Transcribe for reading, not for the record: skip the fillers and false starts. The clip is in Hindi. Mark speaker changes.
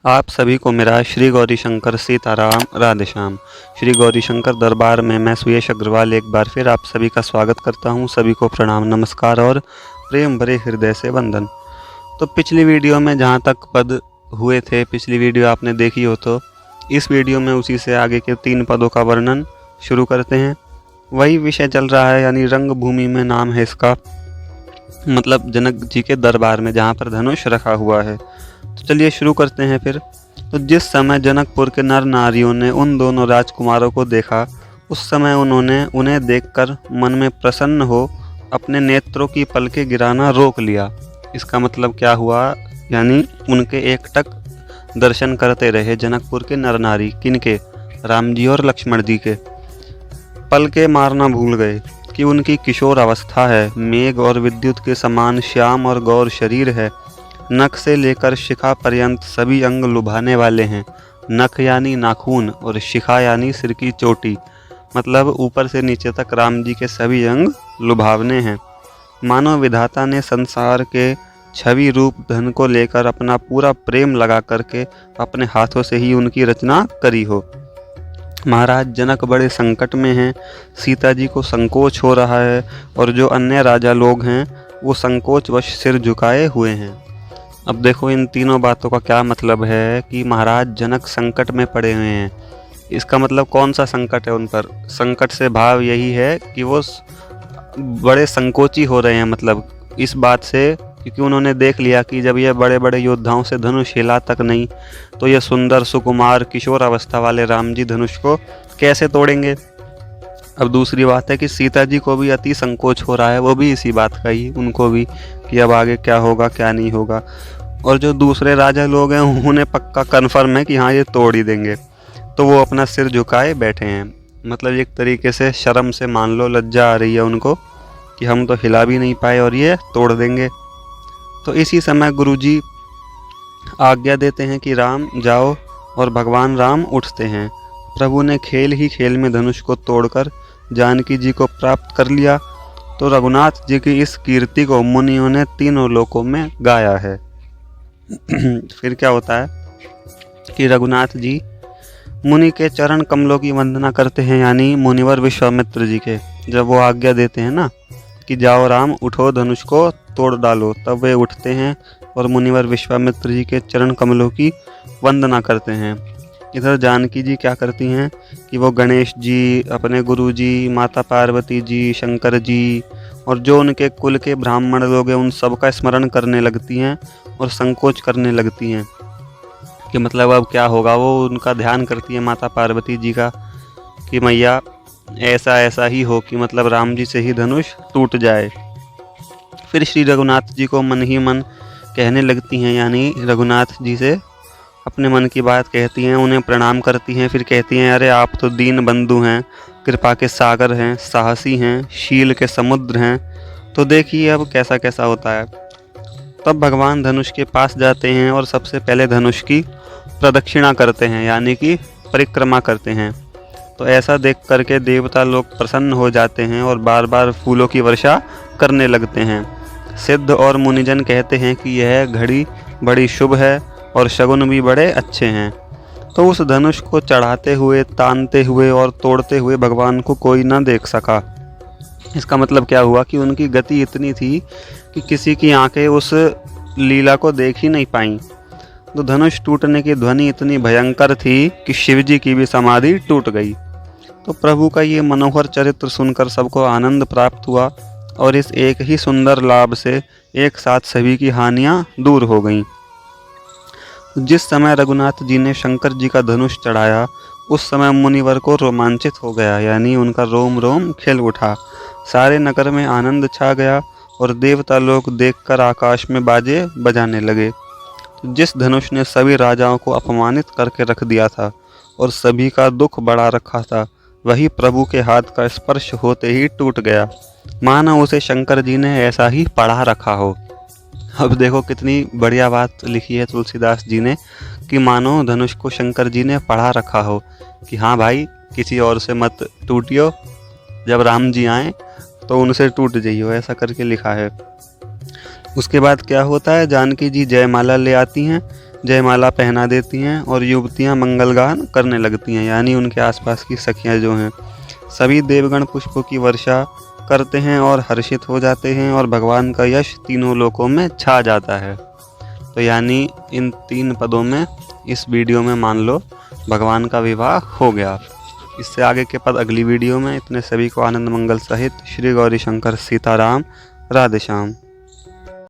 Speaker 1: आप सभी को मेरा श्री गौरीशंकर सीताराम राधेश्याम। श्री गौरीशंकर दरबार में मैं सुयश अग्रवाल एक बार फिर आप सभी का स्वागत करता हूं। सभी को प्रणाम, नमस्कार और प्रेम भरे हृदय से वंदन। तो पिछली वीडियो में जहां तक पद हुए थे, पिछली वीडियो आपने देखी हो, तो इस वीडियो में उसी से आगे के 3 पदों का वर्णन शुरू करते हैं। वही विषय चल रहा है, यानी रंग भूमि में नाम है इसका, मतलब जनक जी के दरबार में जहाँ पर धनुष रखा हुआ है। तो चलिए शुरू करते हैं फिर। तो जिस समय जनकपुर के नर नारियों ने उन दोनों राजकुमारों को देखा, उस समय उन्होंने उन्हें देखकर मन में प्रसन्न हो अपने नेत्रों की पलकें गिराना रोक लिया। इसका मतलब क्या हुआ, यानी उनके एकटक दर्शन करते रहे जनकपुर के नर नारी। किनके? राम जी और लक्ष्मण जी के। पलकें मारना भूल गए कि उनकी किशोर अवस्था है, मेघ और विद्युत के समान श्याम और गौर शरीर है। नख से लेकर शिखा पर्यंत सभी अंग लुभाने वाले हैं। नख यानी नाखून और शिखा यानी सिर की चोटी, मतलब ऊपर से नीचे तक राम जी के सभी अंग लुभावने हैं। मानो विधाता ने संसार के छवि रूप धन को लेकर अपना पूरा प्रेम लगा करके अपने हाथों से ही उनकी रचना करी हो। महाराज जनक बड़े संकट में हैं, सीता जी को संकोच हो रहा है और जो अन्य राजा लोग हैं वो संकोचवश सिर झुकाए हुए हैं। अब देखो इन तीनों बातों का क्या मतलब है कि महाराज जनक संकट में पड़े हुए हैं। इसका मतलब कौन सा संकट है उन पर? संकट से भाव यही है कि वो बड़े संकोची हो रहे हैं, मतलब इस बात से, क्योंकि उन्होंने देख लिया कि जब ये बड़े बड़े योद्धाओं से धनुष हिला तक नहीं, तो ये सुंदर सुकुमार किशोर अवस्था वाले राम जी धनुष को कैसे तोड़ेंगे। अब दूसरी बात है कि सीता जी को भी अति संकोच हो रहा है, वो भी इसी बात का ही, उनको भी, कि अब आगे क्या होगा क्या नहीं होगा। और जो दूसरे राजा लोग हैं उन्हें पक्का कन्फर्म है कि हाँ ये तोड़ ही देंगे, तो वो अपना सिर झुकाए बैठे हैं। मतलब एक तरीके से शर्म से मान लो लज्जा आ रही है उनको कि हम तो हिला भी नहीं पाए और ये तोड़ देंगे। तो इसी समय गुरुजी आज्ञा देते हैं कि राम जाओ, और भगवान राम उठते हैं। प्रभु ने खेल ही खेल में धनुष को तोड़कर जानकी जी को प्राप्त कर लिया। तो रघुनाथ जी की इस कीर्ति को मुनियों ने तीनों लोकों में गाया है। फिर क्या होता है कि रघुनाथ जी मुनि के चरण कमलों की वंदना करते हैं, यानी मुनिवर विश्वामित्र जी के। जब वो आज्ञा देते हैं ना कि जाओ राम उठो, धनुष को तोड़ डालो, तब वे उठते हैं और मुनिवर विश्वामित्र जी के चरण कमलों की वंदना करते हैं। इधर जानकी जी क्या करती हैं कि वो गणेश जी, अपने गुरु जी, माता पार्वती जी, शंकर जी और जो उनके कुल के ब्राह्मण लोग हैं उन सब का स्मरण करने लगती हैं और संकोच करने लगती हैं कि मतलब अब क्या होगा। वो उनका ध्यान करती है माता पार्वती जी का कि मैया ऐसा ऐसा ही हो कि मतलब राम जी से ही धनुष टूट जाए। फिर श्री रघुनाथ जी को मन ही मन कहने लगती हैं, यानी रघुनाथ जी से अपने मन की बात कहती हैं, उन्हें प्रणाम करती हैं। फिर कहती हैं, अरे आप तो दीन बंधु हैं, कृपा के सागर हैं, साहसी हैं, शील के समुद्र हैं, तो देखिए अब कैसा कैसा होता है। तब भगवान धनुष के पास जाते हैं और सबसे पहले धनुष की प्रदक्षिणा करते हैं, यानी कि परिक्रमा करते हैं। तो ऐसा देख करके देवता लोग प्रसन्न हो जाते हैं और बार बार फूलों की वर्षा करने लगते हैं। सिद्ध और मुनिजन कहते हैं कि यह घड़ी बड़ी शुभ है और शगुन भी बड़े अच्छे हैं। तो उस धनुष को चढ़ाते हुए, तानते हुए और तोड़ते हुए भगवान को कोई न देख सका। इसका मतलब क्या हुआ कि उनकी गति इतनी थी कि किसी की आंखें उस लीला को देख ही नहीं पाईं। तो धनुष टूटने की ध्वनि इतनी भयंकर थी कि शिवजी की भी समाधि टूट गई। तो प्रभु का ये मनोहर चरित्र सुनकर सबको आनंद प्राप्त हुआ और इस एक ही सुंदर लाभ से एक साथ सभी की हानियां दूर हो गईं। जिस समय रघुनाथ जी ने शंकर जी का धनुष चढ़ाया, उस समय मुनिवर को रोमांचित हो गया, यानी उनका रोम रोम खिल उठा। सारे नगर में आनंद छा गया और देवता लोग देखकर आकाश में बाजे बजाने लगे। जिस धनुष ने सभी राजाओं को अपमानित करके रख दिया था और सभी का दुख बढ़ा रखा था, वही प्रभु के हाथ का स्पर्श होते ही टूट गया, मानो उसे शंकर जी ने ऐसा ही पढ़ा रखा हो। अब देखो कितनी बढ़िया बात लिखी है तुलसीदास जी ने कि मानो धनुष को शंकर जी ने पढ़ा रखा हो कि हाँ भाई किसी और से मत टूटियो, जब राम जी आए तो उनसे टूट जाइयो, ऐसा करके लिखा है। उसके बाद क्या होता है, जानकी जी जयमाला ले आती हैं। जयमाला पहना देती हैं और युवतियां मंगलगान करने लगती हैं, यानी उनके आसपास की सखियां जो हैं। सभी देवगण पुष्पों की वर्षा करते हैं और हर्षित हो जाते हैं और भगवान का यश तीनों लोकों में छा जाता है। तो यानी इन 3 पदों में इस वीडियो में मान लो भगवान का विवाह हो गया। इससे आगे के पद अगली वीडियो में। इतने सभी को आनंद मंगल सहित श्री गौरी शंकर सीताराम, राधे श्याम।